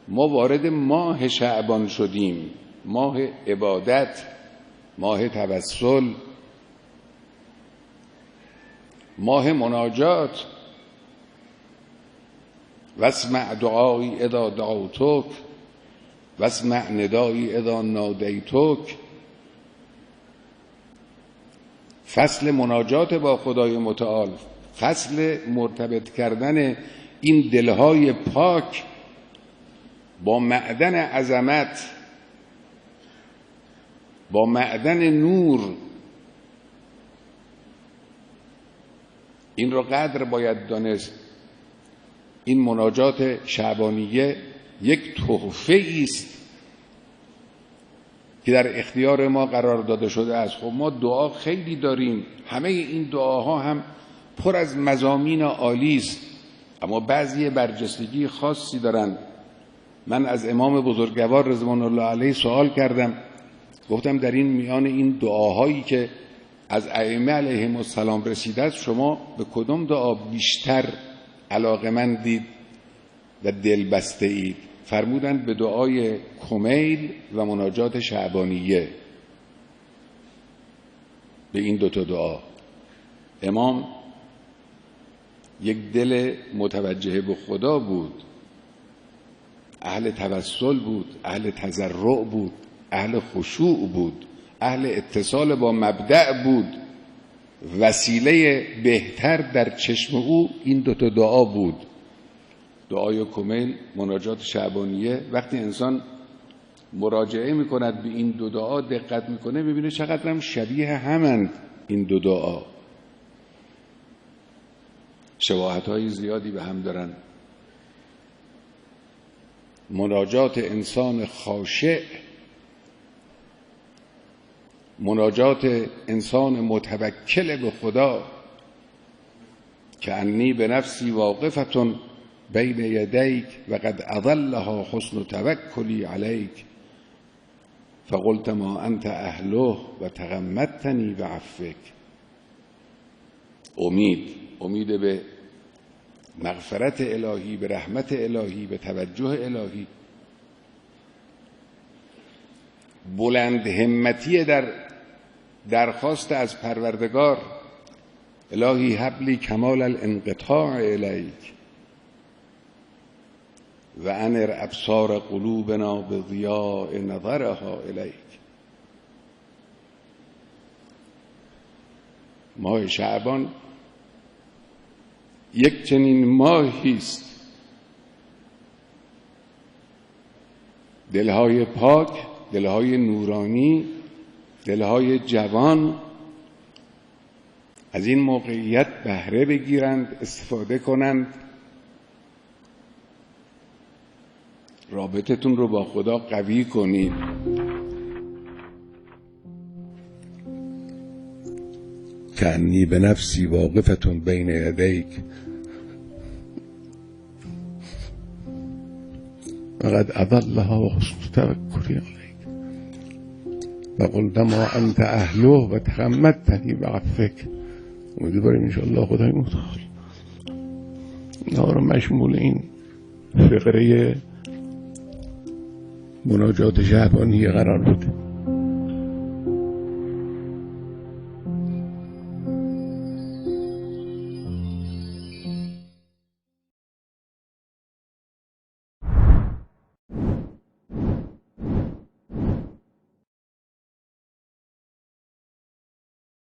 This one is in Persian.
ما وارد ماه شعبان شدیم، ماه عبادت، ماه توسل، ماه مناجات. واسمع دعایی اذا دعوتک واسمع ندایی اذا نادیتک. فصل مناجات با خدای متعال، فصل مرتبط کردن این دلهای پاک با معدن عظمت، با معدن نور. این رو قدر باید دانست. این مناجات شعبانیه یک تحفه است که در اختیار ما قرار داده شده است. خب ما دعا خیلی داریم، همه این دعاها هم پر از مضامین عالی است، اما بعضی برجستگی خاصی دارن. من از امام بزرگوار رضوان الله علیه سوال کردم، گفتم در این میان این دعاهایی که از ائمه علیهم السلام رسیده است، شما به کدام دعا بیشتر علاقه‌مندید و دل بسته اید؟ فرمودند به دعای کمیل و مناجات شعبانیه. به این دوتا دعا امام یک دل متوجه به خدا بود، اهل توسل بود، اهل تضرع بود، اهل خشوع بود، اهل اتصال با مبدأ بود. وسیله بهتر در چشم او این دوتا دعا بود، دعای کمیل، مناجات شعبانیه. وقتی انسان مراجعه میکند به این دو دعا، دقت میکنه، ببینه چقدر هم شبیه همند این دو دعا، شباهت‌های زیادی به هم دارن. مناجات انسان خاشع، مناجات انسان متوکل به خدا، که انی به نفسی واقفتون بین یدیک و قد اضلها حسن توکلی علیک فقلت ما انت اهله و تغمدتنی بعفوک. امید به مغفرت الهی، به رحمت الهی، به توجه الهی. بلند همتی در درخواست از پروردگار، الهی هب کمال الانقطاع الیک و انر ابصار قلوبنا بضیاء نظرها الیک. ماه شعبان یک چنین ماهی است، دلهای پاک، دلهای نورانی، دلهای جوان از این موقعیت بهره بگیرند، استفاده کنند، رابطتون رو با خدا قوی کنید. کأنی به نفسی واقفتون بین یدیک وقد اضلها حسن توکلی علیک و قلت ما انت اهله و تغمدتنی بعفوک. امیدواریم انشاءالله خدای متعال اینا رو مشمول این فقره مناجات شعبانیه قرار بده.